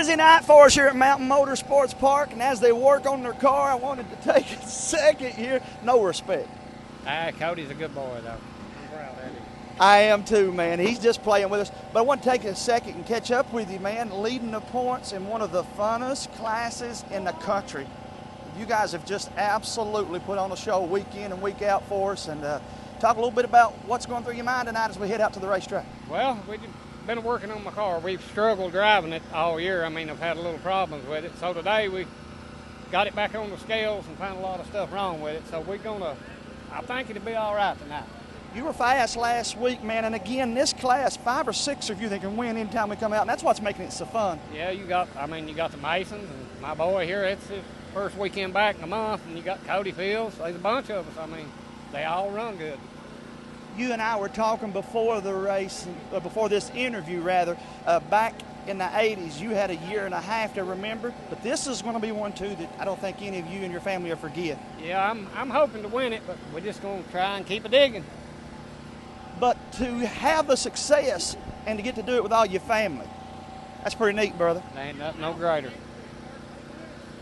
busy night for us here at Mountain Motorsports Park, and as they work on their car, I wanted to take a second here. No respect. Cody's a good boy, though. I'm proud of him. I am too, man. He's just playing with us. But I want to take a second and catch up with you, man, leading the points in one of the funnest classes in the country. You guys have just absolutely put on a show week in and week out for us, and talk a little bit about what's going through your mind tonight as we head out to the racetrack. Well, we've been working on my car. We've struggled driving it all year. I mean, I've had a little problems with it. So today we got it back on the scales and found a lot of stuff wrong with it. So I think it'll be all right tonight. You were fast last week, man, and again, this class, 5 or 6 of you that can win anytime we come out, and that's what's making it so fun. Yeah, you got the Masons, and my boy here, it's his first weekend back in a month, and you got Cody Fields. There's a bunch of us. I mean, they all run good. You and I were talking before the race, before this interview, rather, back in the 80s. You had a year and a half to remember, but this is going to be one, too, that I don't think any of you and your family will forget. Yeah, I'm hoping to win it, but we're just going to try and keep it digging. But to have the success and to get to do it with all your family, that's pretty neat, brother. There ain't nothing no greater.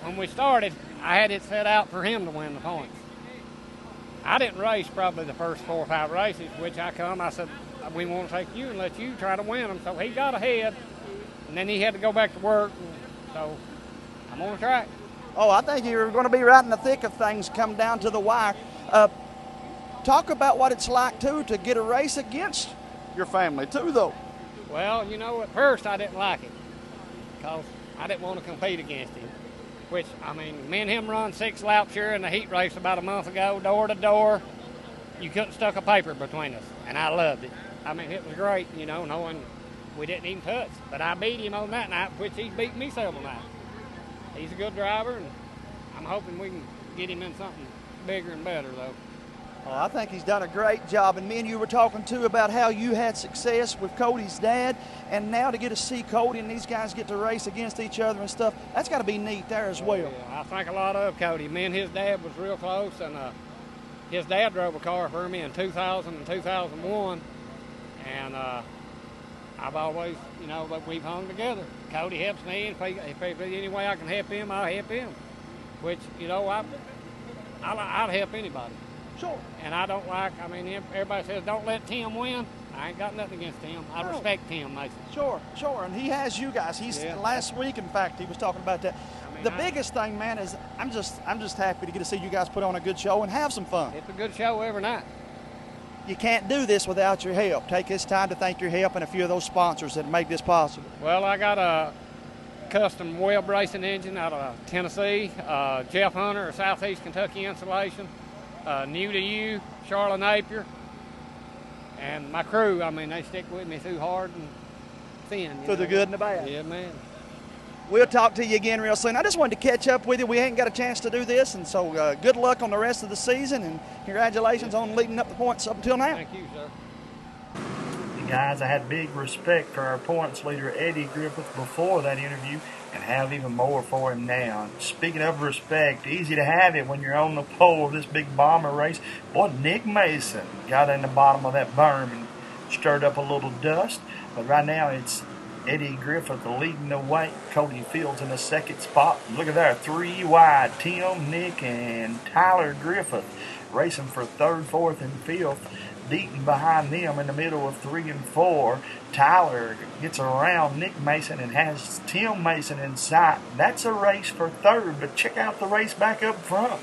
When we started, I had it set out for him to win the points. I didn't race probably the first 4 or 5 races, which I said, we want to take you and let you try to win them. So he got ahead, and then he had to go back to work, so I'm on the track. Oh, I think you're going to be right in the thick of things come down to the wire. Talk about what it's like, too, to get a race against your family, too, though. Well, you know, at first I didn't like it because I didn't want to compete against him, which, I mean, me and him run 6 laps here in the heat race about a month ago, door to door. You couldn't stuck a paper between us, and I loved it. I mean, it was great, you know, knowing we didn't even touch. But I beat him on that night, which he's beaten me several nights. He's a good driver, and I'm hoping we can get him in something bigger and better, though. Well, I think he's done a great job, and me and you were talking, too, about how you had success with Cody's dad, and now to get to see Cody and these guys get to race against each other and stuff, that's got to be neat there as well. Yeah, I think a lot of Cody. Me and his dad was real close, and his dad drove a car for me in 2000 and 2001, and I've always, you know, we've hung together. Cody helps me, and if there's any way I can help him, I'll help him, which, you know, I'd help anybody. Sure. And I don't I mean, everybody says don't let Tim win. I ain't got nothing against Tim. I respect Tim Mason. Sure, and he has you guys. Last week, in fact, he was talking about that. I mean, biggest thing, man, is I'm just happy to get to see you guys put on a good show and have some fun. It's a good show every night. You can't do this without your help. Take this time to thank your help and a few of those sponsors that make this possible. Well, I got a custom web racing engine out of Tennessee, Jeff Hunter of Southeast Kentucky Insulation. New to you, Charlotte Napier, and my crew. I mean, they stick with me through hard and thin. Through the good and the bad. Yeah, man. We'll talk to you again real soon. I just wanted to catch up with you. We ain't got a chance to do this, and so good luck on the rest of the season, and congratulations on leading up the points up until now. Thank you, sir. Guys, I had big respect for our points leader, Eddie Griffith, before that interview, and have even more for him now. Speaking of respect, easy to have it when you're on the pole of this big bomber race. Boy, Nick Mason got in the bottom of that berm and stirred up a little dust, but right now it's Eddie Griffith leading the way. Cody Fields in the second spot. Look at that, 3 wide. Tim, Nick, and Tyler Griffith racing for 3rd, 4th, and 5th. Beaten behind them in the middle of 3 and 4. Tyler gets around Nick Mason and has Tim Mason in sight. That's a race for 3rd, but check out the race back up front.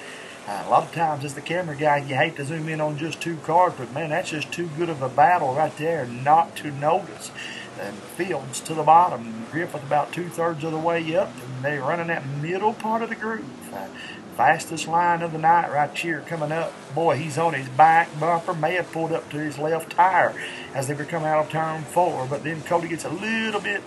A lot of times as the camera guy, you hate to zoom in on just 2 cars, but man, that's just too good of a battle right there not to notice. And Fields to the bottom, Griffith about 2/3 of the way up, and they're running that middle part of the group. Fastest line of the night right here coming up. Boy, he's on his back bumper. May have pulled up to his left tire as they were coming out of turn 4. But then Cody gets a little bit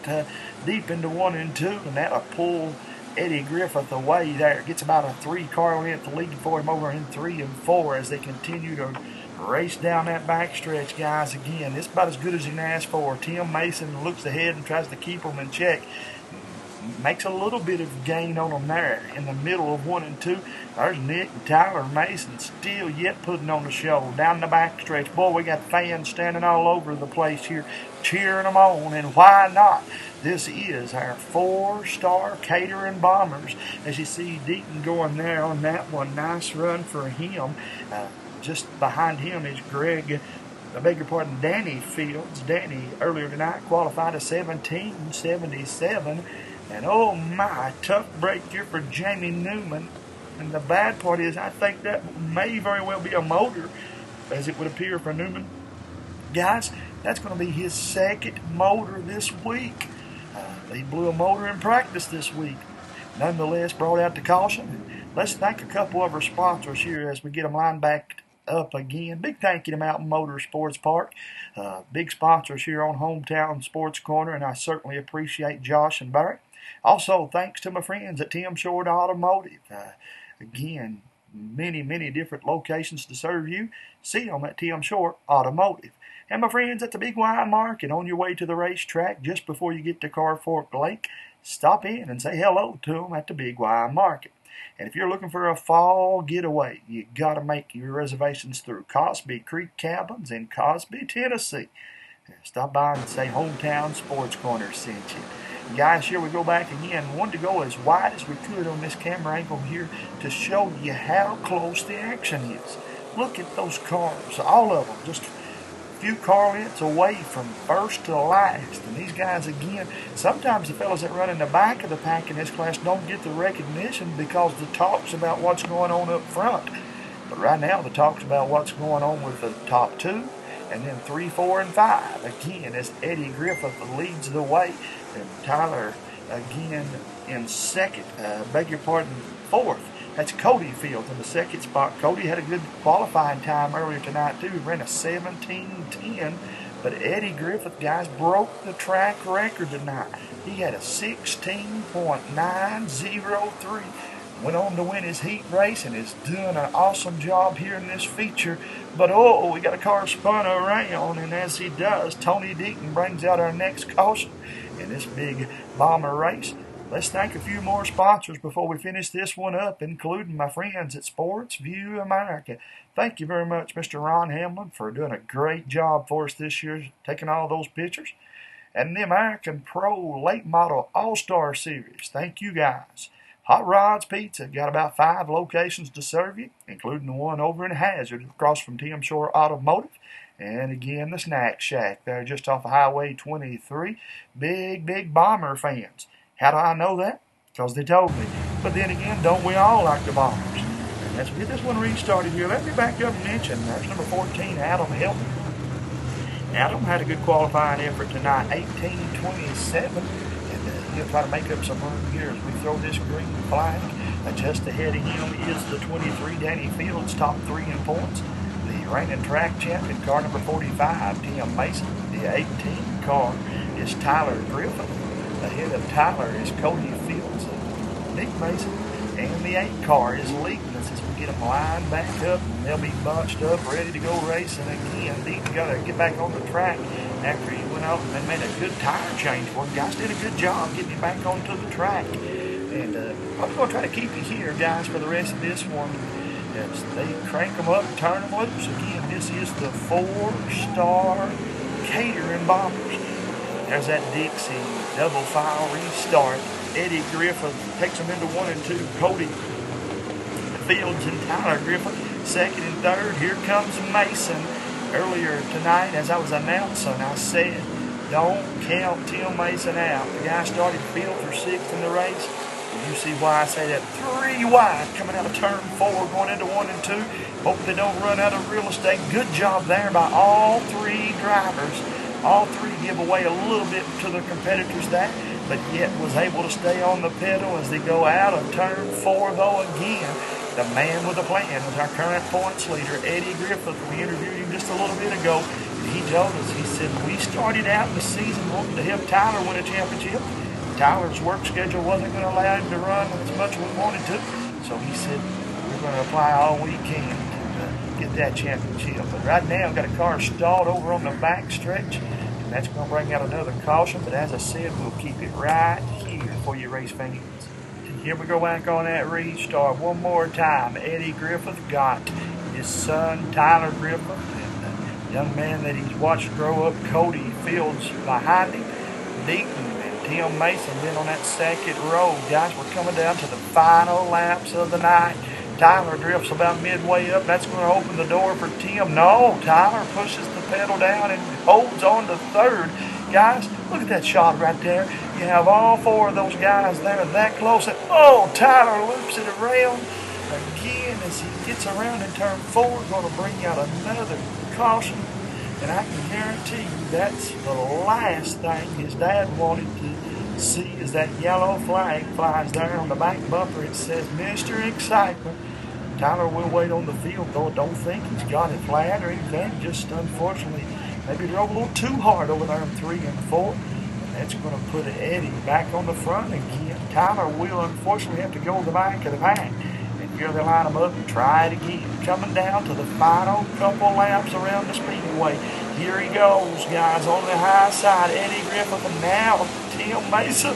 deep into 1 and 2, and that'll pull Eddie Griffith away there. Gets about a 3-car length lead for him over in 3 and 4 as they continue to race down that back stretch, guys. Again, it's about as good as you can ask for. Tim Mason looks ahead and tries to keep them in check. makes a little bit of gain on them there in the middle of 1 and 2. There's Nick and Tyler Mason still yet putting on the show down the back stretch. Boy, we got fans standing all over the place here cheering them on, and why not? This is our 4-star Catering Bombers. As you see Deaton going there on that one. Nice run for him. Just behind him is Danny Fields. Danny earlier tonight qualified a 17.77. And oh my, tough break here for Jamie Newman. And the bad part is I think that may very well be a motor, as it would appear for Newman. Guys, that's going to be his second motor this week. He blew a motor in practice this week. Nonetheless, brought out the caution. Let's thank a couple of our sponsors here as we get them lined back up again. Big thank you to Mountain Motor Sports Park. Big sponsors here on Hometown Sports Corner, and I certainly appreciate Josh and Barrett. Also, thanks to my friends at Tim Short Automotive. Again, many different locations to serve you. See them at Tim Short Automotive. And my friends at the Big Y Market, on your way to the racetrack just before you get to Carfork Lake, stop in and say hello to them at the Big Y Market. And if you're looking for a fall getaway, you got to make your reservations through Cosby Creek Cabins in Cosby, Tennessee. Stop by and say Hometown Sports Corner sent you. Guys, here we go back again. Wanted to go as wide as we could on this camera angle here to show you how close the action is. Look at those cars, all of them, just a few car lengths away from first to last. And these guys, again, sometimes the fellas that run in the back of the pack in this class don't get the recognition because the talk's about what's going on up front. But right now the talk's about what's going on with the top 2, and then 3, 4, and 5. Again, as Eddie Griffith leads the way, and Tyler again in second, fourth. That's Cody Fields in the second spot. Cody had a good qualifying time earlier tonight too. Ran a 17:10, but Eddie Griffith, guys, broke the track record tonight. He had a 16.903. Went on to win his heat race and is doing an awesome job here in this feature. But oh, we got a car spun around, and as he does, Tony Deaton brings out our next caution in this big bomber race. Let's thank a few more sponsors before we finish this one up, including my friends at Sports View America. Thank you very much, Mr. Ron Hamlin, for doing a great job for us this year, taking all those pictures. And the American Pro Late Model All-Star Series. Thank you, guys. Hot Rods Pizza got about 5 locations to serve you, including the one over in Hazard across from Tim Shore Automotive. And again, the Snack Shack there just off of Highway 23. Big Bomber fans. How do I know that? Because they told me. But then again, don't we all like the Bombers? And as we get this one restarted here, let me back up and mention there's number 14, Adam Hilton. Adam had a good qualifying effort tonight, 18:27. He'll try to make up some room here as we throw this green flag. Just ahead of him is the 23, Danny Fields, top 3 in points. The reigning track champion, car number 45, Tim Mason. The 18 car is Tyler Griffin. Ahead of Tyler is Cody Fields, Nick Mason. And the 8 car is leading us as we get them lined back up. And they'll be bunched up, ready to go racing again. Deaton got to get back on the track after he went out and made a good tire change for him. Guys did a good job getting him back onto the track. And I'm going to try to keep you here, guys, for the rest of this one. As they crank them up and turn them loose. Again, this is the 4-star Catering Bombers. There's that Dixie double file restart. Eddie Griffith takes them into 1 and 2. Cody Fields and Tyler Griffith, second and third. Here comes Mason. Earlier tonight, as I was announcing, I said, don't count Tim Mason out. The guy started field for 6th in the race. And you see why I say that. 3 wide coming out of turn 4, going into 1 and 2. Hope they don't run out of real estate. Good job there by all 3 drivers. All 3 give away a little bit to the competitors that, but yet was able to stay on the pedal as they go out of turn 4, though, again. The man with a plan is our current points leader, Eddie Griffith. We interviewed him just a little bit ago. He told us, he said, we started out the season wanting to help Tyler win a championship. Tyler's work schedule wasn't going to allow him to run as much as we wanted to. So he said, we're going to apply all we can to get that championship. But right now, we've got a car stalled over on the back stretch. And that's going to bring out another caution. But as I said, we'll keep it right here for you, race fans. And here we go back on that restart one more time. Eddie Griffith got his son Tyler Griffith and the young man that he's watched grow up, Cody Fields, behind him. Deaton and Tim Mason then on that second row. Guys, we're coming down to the final laps of the night. Tyler drifts about midway up. That's going to open the door for Tim. No, Tyler pushes the pedal down and holds on to third. Guys, look at that shot right there. You have all four of those guys there that close. And, oh, Tyler loops it around again as he gets around in turn 4. Going to bring out another caution. And I can guarantee you that's the last thing his dad wanted to see is that yellow flag flies there on the back bumper. It says Mr. Excitement. Tyler will wait on the field, though I don't think he's got it flat or anything. Just unfortunately, maybe drove a little too hard over there in 3 and 4. And that's going to put Eddie back on the front again. Tyler will unfortunately have to go to the back of the pack. And here they line them up and try it again. Coming down to the final couple laps around the speedway. Here he goes, guys, on the high side. Eddie Griffith, and now Tim Mason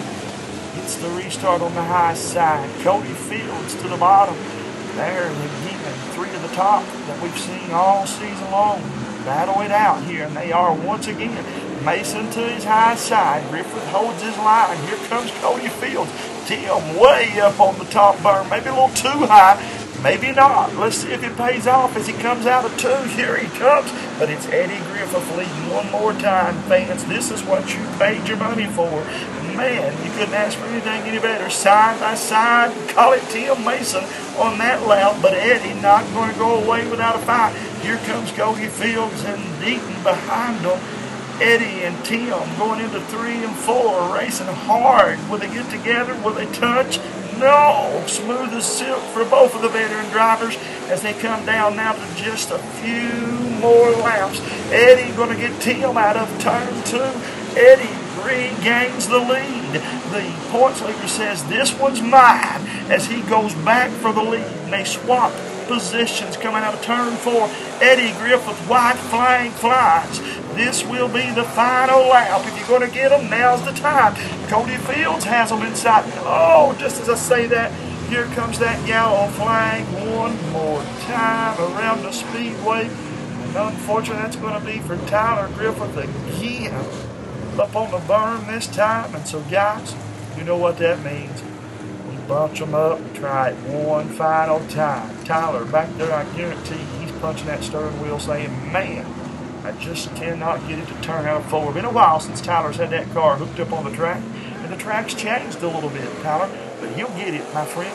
gets the restart on the high side. Cody Fields to the bottom. There again, 3 to the top that we've seen all season long. Battle it out here, and they are once again. Mason to his high side. Griffith holds his line. Here comes Cody Fields. Tim way up on the top berm. Maybe a little too high. Maybe not. Let's see if it pays off as he comes out of 2. Here he comes. But it's Eddie Griffith leading one more time, fans. This is what you paid your money for. Man, you couldn't ask for anything any better. Side by side, call it Tim Mason on that lap, but Eddie not going to go away without a fight. Here comes Cody Fields and Deaton behind them. Eddie and Tim going into 3 and 4, racing hard. Will they get together? Will they touch? No! Smooth as silk for both of the veteran drivers as they come down now to just a few more laps. Eddie going to get Tim out of turn 2. Eddie regains the lead. The points leader says, this one's mine, as he goes back for the lead. And they swap positions coming out of turn 4. Eddie Griffith, white flag flies. This will be the final lap. If you're going to get them, now's the time. Cody Fields has them inside. Oh, just as I say that, here comes that yellow flag one more time around the speedway. And unfortunately, that's going to be for Tyler Griffith again. Up on the berm this time. And so, guys, you know what that means. We bunch them up and try it one final time. Tyler back there, I guarantee he's punching that steering wheel saying, man, I just cannot get it to turn out forward. Been a while since Tyler's had that car hooked up on the track. And the track's changed a little bit, Tyler. But he'll get it, my friend.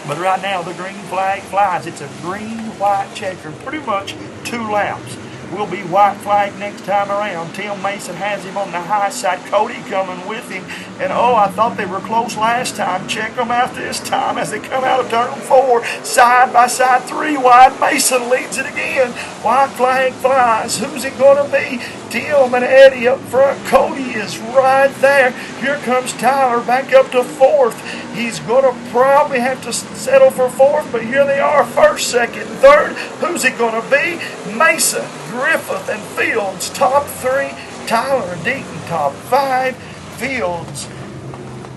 But right now, the green flag flies. It's a green-white checker. Pretty much 2 laps. Will be white flag next time around. Tim Mason has him on the high side. Cody coming with him. And oh, I thought they were close last time. Check them out this time as they come out of turn 4. Side by side, 3 wide. Mason leads it again. White flag flies. Who's it going to be? Tim and Eddie up front. Cody is right there. Here comes Tyler back up to 4th. He's going to probably have to settle for 4th, but here they are, 1st, 2nd, 3rd. Who's it going to be? Mason, Griffith, and Fields, top 3. Tyler and Deaton, top 5. Fields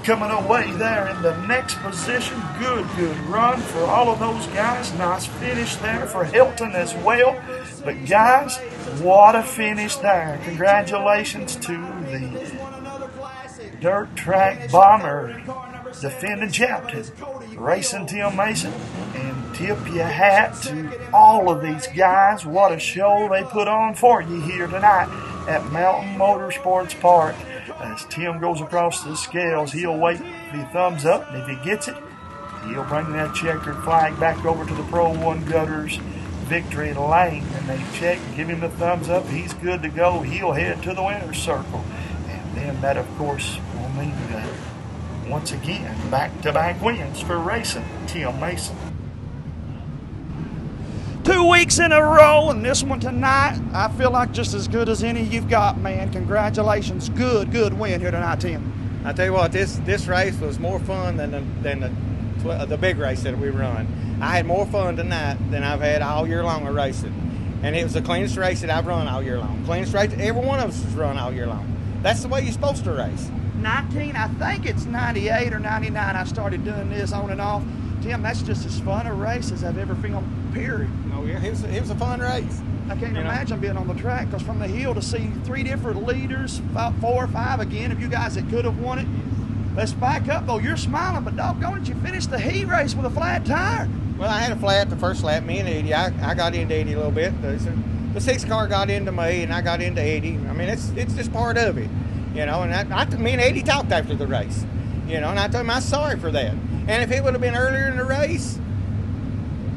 coming away there in the next position. Good run for all of those guys. Nice finish there for Hilton as well. But guys, what a finish there. Congratulations to the Dirt Track Bomber defending champion, Racing Tim Mason. And tip your hat to all of these guys. What a show they put on for you here tonight at Mountain Motorsports Park. As Tim goes across the scales, he'll wait for the thumbs up, and if he gets it, he'll bring that checkered flag back over to the Pro 1 Gutters victory lane. And they check, give him the thumbs up, he's good to go. He'll head to the winner's circle. And then that, of course, will mean once again, back-to-back wins for Racing Tim Mason. 2 weeks in a row, and this one tonight, I feel like just as good as any you've got, man. Congratulations. Good win here tonight, Tim. I tell you what, this race was more fun than the big race that we run. I had more fun tonight than I've had all year long of racing. And it was the cleanest race that I've run all year long. Cleanest race every one of us has run all year long. That's the way you're supposed to race. I think it's 98 or 99 I started doing this on and off. Tim, that's just as fun a race as I've ever filmed, period. Oh, yeah, it was a fun race. I can't imagine being on the track, because from the hill to see 3 different leaders, 4 or 5 again, of you guys that could have won it. Let's back up, though. You're smiling, but doggone it, you finished the heat race with a flat tire. Well, I had a flat the first lap. Me and Eddie, I got into Eddie a little bit. The 6 car got into me, and I got into Eddie. I mean, it's just part of it, you know. And me and Eddie talked after the race, you know, and I told him I was sorry for that. And if it would have been earlier in the race,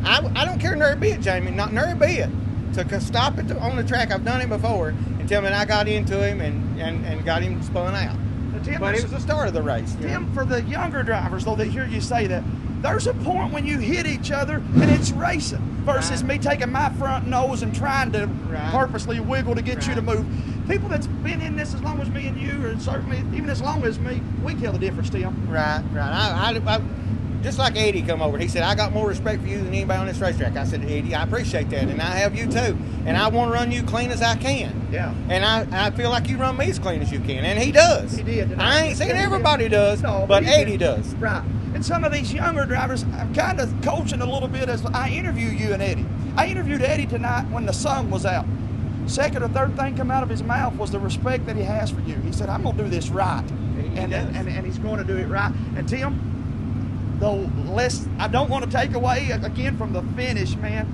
I don't care nary bit, Jamie, not nary bit, to stop it on the track. I've done it before, and tell me I got into him and got him spun out. Tim, but it was the start of the race. Tim, for the younger drivers, though, that hear you say that, there's a point when you hit each other and it's racing versus me taking my front nose and trying to purposely wiggle to get you to move. People that's been in this as long as me and you, or certainly even as long as me, we tell the difference, Tim. Right. I just like Eddie come over. He said, I got more respect for you than anybody on this racetrack. I said, Eddie, I appreciate that, and I have you too. And I want to run you clean as I can. Yeah. And I feel like you run me as clean as you can. And he does. He did. I ain't saying everybody does, but Eddie does. Right. And some of these younger drivers, I'm kind of coaching a little bit as I interview you and Eddie. I interviewed Eddie tonight when the sun was out. Second or third thing come out of his mouth was the respect that he has for you. He said, I'm going to do this right. And he's going to do it right. And Tim, I don't want to take away again from the finish, man.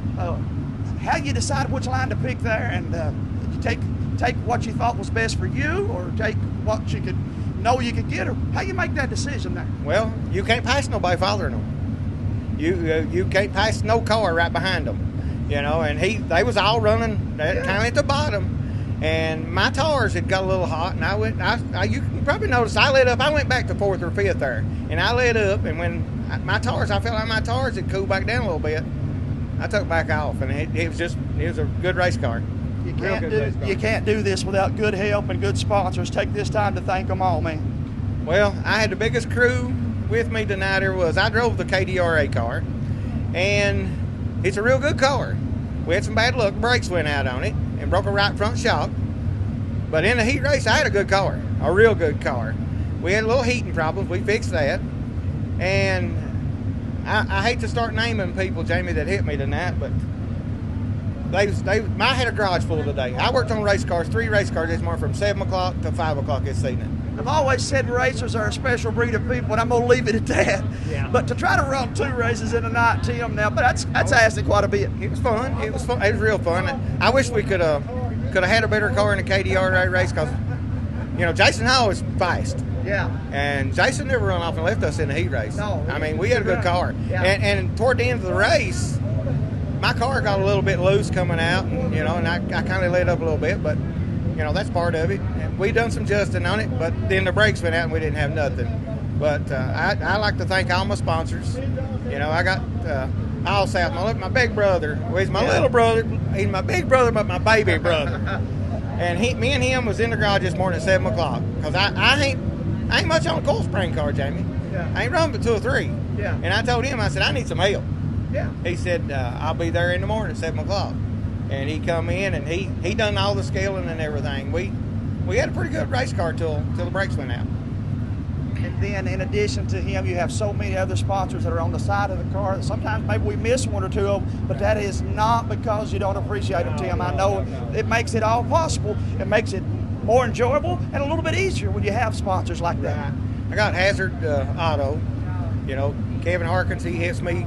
How you decide which line to pick there, and you take what you thought was best for you, or take what you could know you could get, or how you make that decision there? Well, you can't pass nobody following them. You can't pass no car right behind them, you know. And they was all running kind of at the bottom. And my tires had got a little hot, and you can probably notice I lit up. I went back to 4th or 5th there, and I lit up. And when I felt like my tires had cooled back down a little bit, I took back off, and it was a good race car. You can't do this without good help and good sponsors. Take this time to thank them all, man. Well, I had the biggest crew with me tonight. I drove the KDRA car, and it's a real good car. We had some bad luck. Brakes went out on it and broke a right front shock. But in the heat race, I had a good car, a real good car. We had a little heating problems. We fixed that. And I hate to start naming people, Jamie, that hit me tonight, but I had a garage full today. I worked on race cars, 3 race cars this morning from 7 o'clock to 5 o'clock this evening. I've always said racers are a special breed of people, and I'm going to leave it at that. Yeah. But to try to run 2 races in a night, Tim, now, but that's asking quite a bit. It was fun. It was fun. It was real fun. I wish we could have had a better car in the KDRA race, because, you know, Jason Hall is fast. Yeah. And Jason never run off and left us in the heat race. No. I mean, we had a good car. Yeah. And toward the end of the race, my car got a little bit loose coming out, and, you know, and I kind of lit up a little bit, but, you know, that's part of it. And we done some adjusting on it, but then the brakes went out and we didn't have nothing. But I like to thank all my sponsors. You know, I got All South, my big brother. Well, he's my little brother. He's my big brother, but my baby brother. And me and him was in the garage this morning at 7 o'clock, because I ain't much on a coil spring car, Jamie. Yeah. I ain't running but 2 or 3. Yeah. And I told him, I said, I need some help. Yeah. He said, I'll be there in the morning at 7 o'clock. And he come in, and he done all the scaling and everything. We had a pretty good race car till the brakes went out. And then in addition to him, you have so many other sponsors that are on the side of the car that sometimes maybe we miss 1 or 2 of them, but that is not because you don't appreciate them, Tim. I know it makes it all possible. It makes it more enjoyable and a little bit easier when you have sponsors like that. I got Hazard Auto. You know, Kevin Harkins, he hits me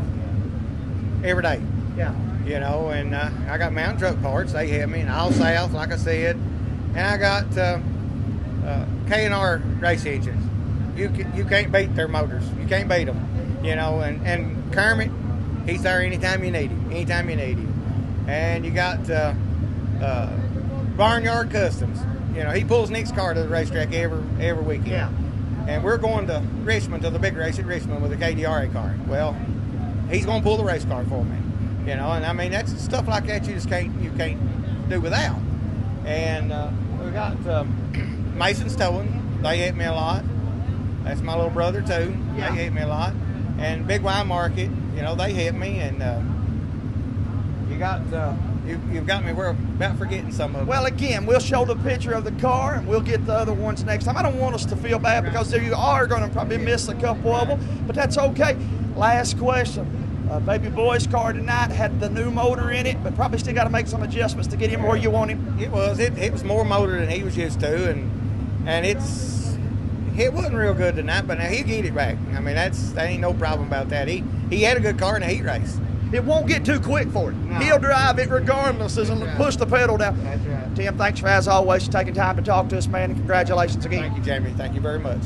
every day. Yeah. You know, and I got Mountain Truck Parts. They hit me. And All South, like I said. And I got K&R Race Engines. You can't beat their motors. You can't beat them. You know, and Kermit, he's there anytime you need him. Anytime you need him. And you got Barnyard Customs. You know, he pulls Nick's car to the racetrack every weekend. Yeah. And we're going to Richmond, to the big race at Richmond with a KDRA car. Well, he's going to pull the race car for me. You know, and I mean, that's stuff like that you can't do without. And we got Mason's Towing. They hit me a lot. That's my little brother too. Yeah. They hit me a lot. And Big Y Market, you know, they hit me. And you got You've got me about forgetting some of them. Well, again, we'll show the picture of the car, and we'll get the other ones next time. I don't want us to feel bad because you are going to probably miss a couple of them, but that's okay. Last question. Baby boy's car tonight had the new motor in it, but probably still got to make some adjustments to get him where you want him. It was more motor than he was used to, and it wasn't real good tonight, but now he'll get it back. I mean, that ain't no problem about that. He had a good car in a heat race. It won't get too quick for him. No. He'll drive it regardless and right. push the pedal down. That's right. Tim, thanks for, as always, taking time to talk to us, man, and congratulations again. Thank you, Jamie. Thank you very much.